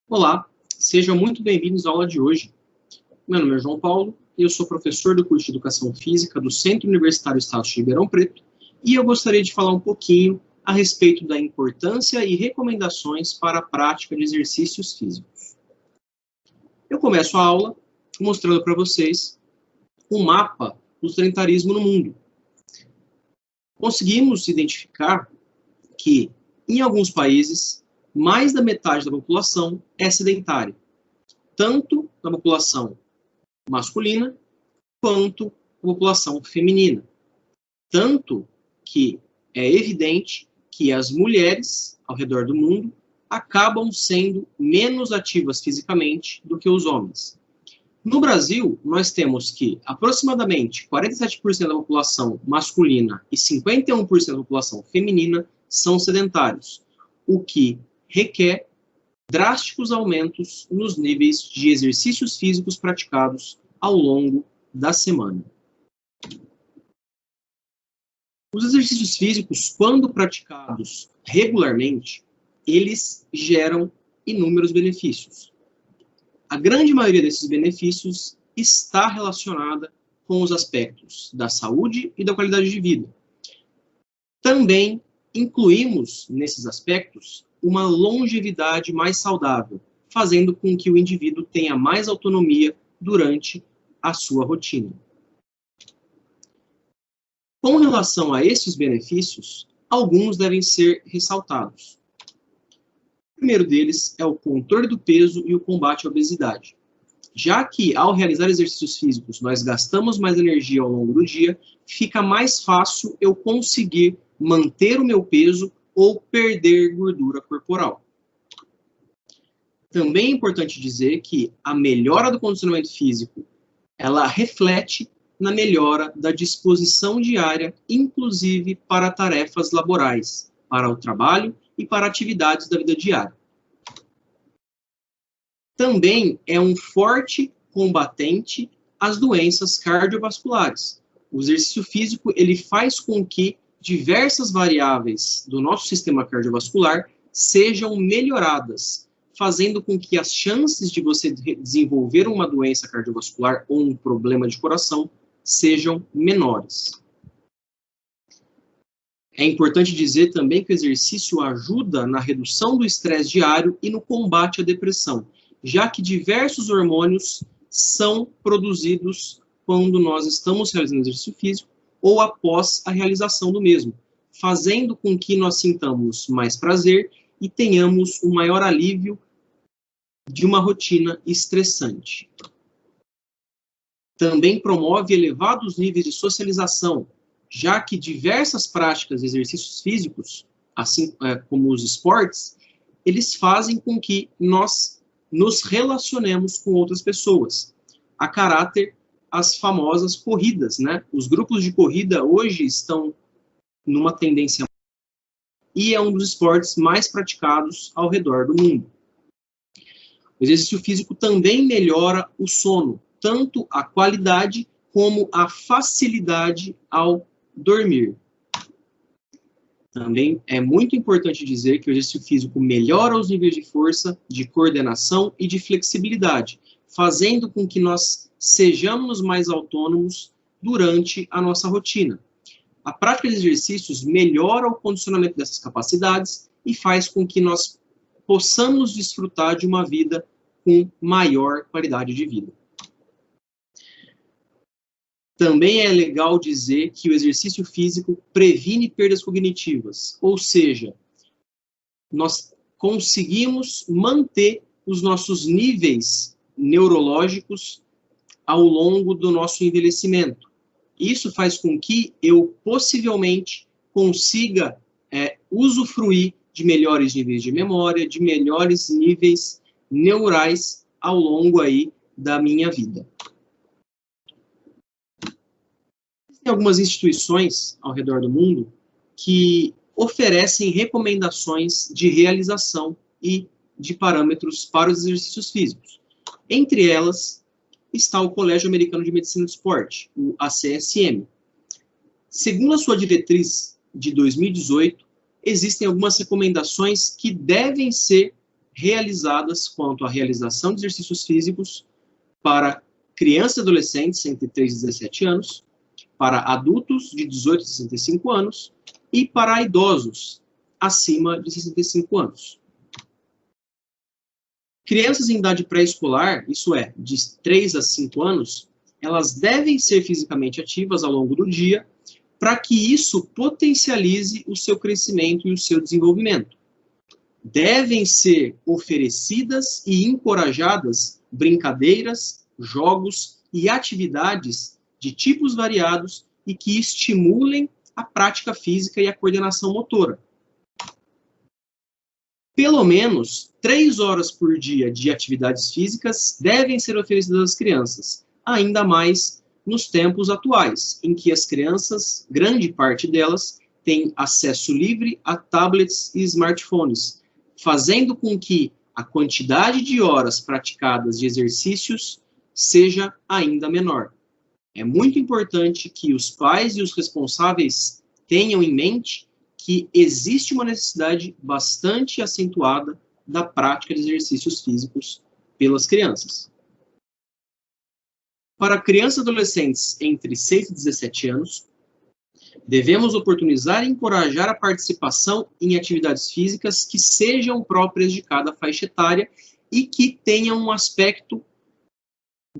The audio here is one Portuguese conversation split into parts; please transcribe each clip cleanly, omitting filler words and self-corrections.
Olá, sejam muito bem-vindos à aula de hoje. Meu nome é João Paulo e eu sou professor do curso de Educação Física do Centro Universitário Estácio de Ribeirão Preto e eu gostaria de falar um pouquinho a respeito da importância e recomendações para a prática de exercícios físicos. Eu começo a aula mostrando para vocês um mapa do sedentarismo no mundo. Conseguimos identificar que, em alguns países, mais da metade da população é sedentária, tanto na população masculina quanto na população feminina. Tanto que é evidente que as mulheres ao redor do mundo acabam sendo menos ativas fisicamente do que os homens. No Brasil, nós temos que aproximadamente 47% da população masculina e 51% da população feminina são sedentários, o que requer drásticos aumentos nos níveis de exercícios físicos praticados ao longo da semana. Os exercícios físicos, quando praticados regularmente, eles geram inúmeros benefícios. A grande maioria desses benefícios está relacionada com os aspectos da saúde e da qualidade de vida. Também incluímos nesses aspectos uma longevidade mais saudável, fazendo com que o indivíduo tenha mais autonomia durante a sua rotina. Com relação a esses benefícios, alguns devem ser ressaltados. O primeiro deles é o controle do peso e o combate à obesidade. Já que, ao realizar exercícios físicos, nós gastamos mais energia ao longo do dia, fica mais fácil eu conseguir manter o meu peso ou perder gordura corporal. Também é importante dizer que a melhora do condicionamento físico, ela reflete na melhora da disposição diária, inclusive para tarefas laborais, para o trabalho e para atividades da vida diária. Também é um forte combatente às doenças cardiovasculares. O exercício físico, ele faz com que diversas variáveis do nosso sistema cardiovascular sejam melhoradas, fazendo com que as chances de você desenvolver uma doença cardiovascular ou um problema de coração sejam menores. É importante dizer também que o exercício ajuda na redução do estresse diário e no combate à depressão, já que diversos hormônios são produzidos quando nós estamos realizando exercício físico ou após a realização do mesmo, fazendo com que nós sintamos mais prazer e tenhamos um maior alívio de uma rotina estressante. Também promove elevados níveis de socialização, já que diversas práticas de exercícios físicos, assim como os esportes, eles fazem com que nós nos relacionemos com outras pessoas, a caráter as famosas corridas, né? Os grupos de corrida hoje estão numa tendência e é um dos esportes mais praticados ao redor do mundo. O exercício físico também melhora o sono, tanto a qualidade como a facilidade ao dormir. Também é muito importante dizer que o exercício físico melhora os níveis de força, de coordenação e de flexibilidade, fazendo com que nós sejamos mais autônomos durante a nossa rotina. A prática de exercícios melhora o condicionamento dessas capacidades e faz com que nós possamos desfrutar de uma vida com maior qualidade de vida. Também é legal dizer que o exercício físico previne perdas cognitivas, ou seja, nós conseguimos manter os nossos níveis neurológicos ao longo do nosso envelhecimento. Isso faz com que eu possivelmente consiga usufruir de melhores níveis de memória, de melhores níveis neurais ao longo aí da minha vida. Tem algumas instituições ao redor do mundo que oferecem recomendações de realização e de parâmetros para os exercícios físicos. Entre elas está o Colégio Americano de Medicina do Esporte, o ACSM. Segundo a sua diretriz de 2018, existem algumas recomendações que devem ser realizadas quanto à realização de exercícios físicos para crianças e adolescentes entre 3 e 17 anos, para adultos de 18 a 65 anos e para idosos acima de 65 anos. Crianças em idade pré-escolar, isso é, de 3 a 5 anos, elas devem ser fisicamente ativas ao longo do dia para que isso potencialize o seu crescimento e o seu desenvolvimento. Devem ser oferecidas e encorajadas brincadeiras, jogos e atividades de tipos variados e que estimulem a prática física e a coordenação motora. Pelo menos 3 horas por dia de atividades físicas devem ser oferecidas às crianças, ainda mais nos tempos atuais, em que as crianças, grande parte delas, têm acesso livre a tablets e smartphones, fazendo com que a quantidade de horas praticadas de exercícios seja ainda menor. É muito importante que os pais e os responsáveis tenham em mente que existe uma necessidade bastante acentuada da prática de exercícios físicos pelas crianças. Para crianças e adolescentes entre 6 e 17 anos, devemos oportunizar e encorajar a participação em atividades físicas que sejam próprias de cada faixa etária e que tenham um aspecto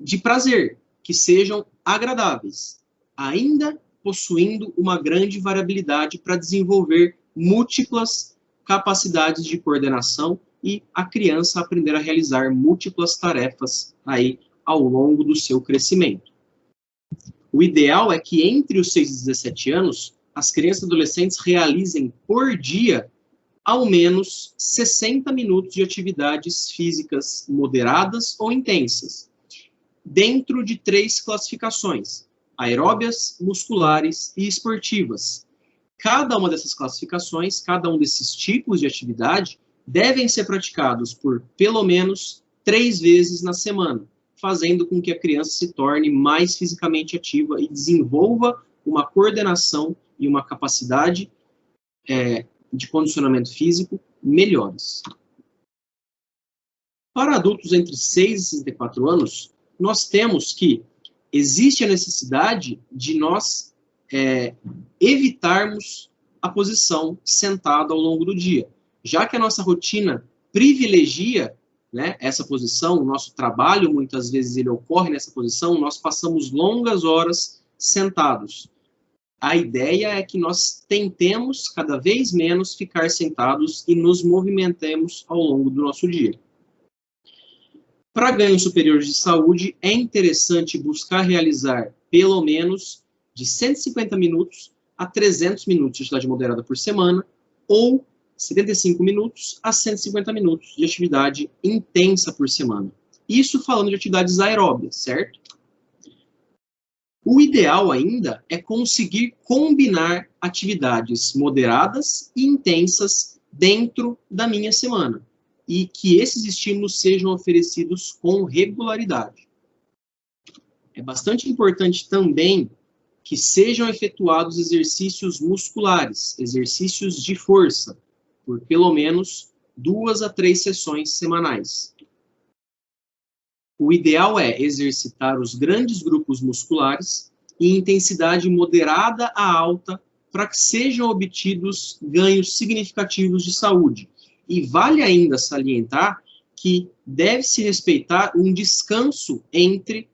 de prazer, que sejam agradáveis, ainda possuindo uma grande variabilidade para desenvolver múltiplas capacidades de coordenação e a criança aprender a realizar múltiplas tarefas aí ao longo do seu crescimento. O ideal é que entre os 6 e 17 anos, as crianças e adolescentes realizem por dia ao menos 60 minutos de atividades físicas moderadas ou intensas, dentro de 3 classificações: aeróbias, musculares e esportivas. Cada uma dessas classificações, cada um desses tipos de atividade, devem ser praticados por pelo menos 3 vezes na semana, fazendo com que a criança se torne mais fisicamente ativa e desenvolva uma coordenação e uma capacidade de condicionamento físico melhores. Para adultos entre 6 e 64 anos, nós temos que existe a necessidade de nós evitarmos a posição sentada ao longo do dia, já que a nossa rotina privilegia, né, essa posição, o nosso trabalho muitas vezes ele ocorre nessa posição, nós passamos longas horas sentados. A ideia é que nós tentemos cada vez menos ficar sentados e nos movimentemos ao longo do nosso dia. Para ganhos superiores de saúde, é interessante buscar realizar pelo menos de 150 minutos a 300 minutos de atividade moderada por semana, ou 75 minutos a 150 minutos de atividade intensa por semana. Isso falando de atividades aeróbias, certo? O ideal ainda é conseguir combinar atividades moderadas e intensas dentro da minha semana, e que esses estímulos sejam oferecidos com regularidade. É bastante importante também que sejam efetuados exercícios musculares, exercícios de força, por pelo menos 2 a 3 sessões semanais. O ideal é exercitar os grandes grupos musculares em intensidade moderada a alta para que sejam obtidos ganhos significativos de saúde. E vale ainda salientar que deve-se respeitar um descanso entre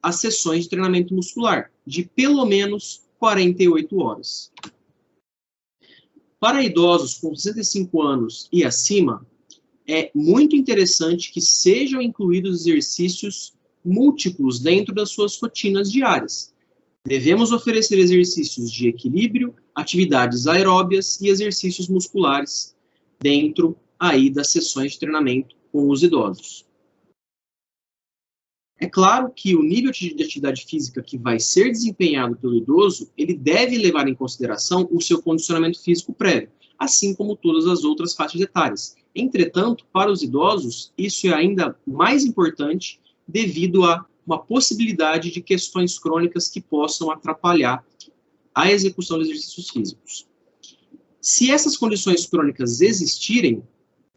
as sessões de treinamento muscular, de pelo menos 48 horas. Para idosos com 65 anos e acima, é muito interessante que sejam incluídos exercícios múltiplos dentro das suas rotinas diárias. Devemos oferecer exercícios de equilíbrio, atividades aeróbias e exercícios musculares dentro aí das sessões de treinamento com os idosos. É claro que o nível de atividade física que vai ser desempenhado pelo idoso, ele deve levar em consideração o seu condicionamento físico prévio, assim como todas as outras faixas etárias. Entretanto, para os idosos, isso é ainda mais importante devido a uma possibilidade de questões crônicas que possam atrapalhar a execução de exercícios físicos. Se essas condições crônicas existirem,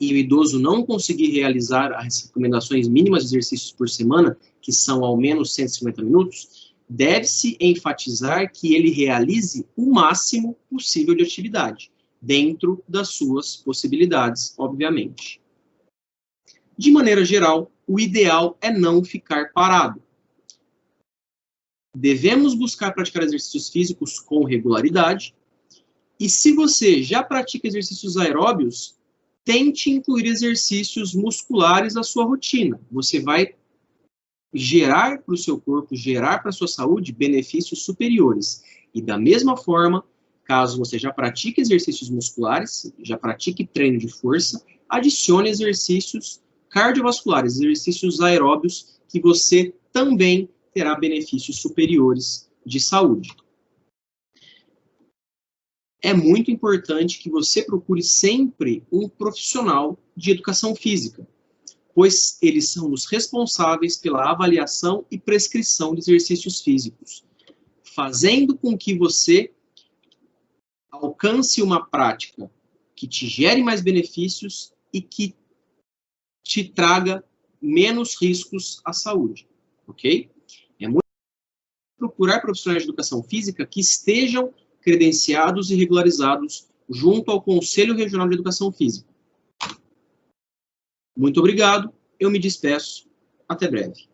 e o idoso não conseguir realizar as recomendações mínimas de exercícios por semana, que são ao menos 150 minutos, deve-se enfatizar que ele realize o máximo possível de atividade, dentro das suas possibilidades, obviamente. De maneira geral, o ideal é não ficar parado. Devemos buscar praticar exercícios físicos com regularidade, e se você já pratica exercícios aeróbios, tente incluir exercícios musculares na sua rotina. Você vai gerar para o seu corpo, gerar para a sua saúde benefícios superiores. E da mesma forma, caso você já pratique exercícios musculares, já pratique treino de força, adicione exercícios cardiovasculares, exercícios aeróbios, que você também terá benefícios superiores de saúde. É muito importante que você procure sempre um profissional de educação física, pois eles são os responsáveis pela avaliação e prescrição de exercícios físicos, fazendo com que você alcance uma prática que te gere mais benefícios e que te traga menos riscos à saúde, ok? É muito importante procurar profissionais de educação física que estejam credenciados e regularizados junto ao Conselho Regional de Educação Física. Muito obrigado, eu me despeço, até breve.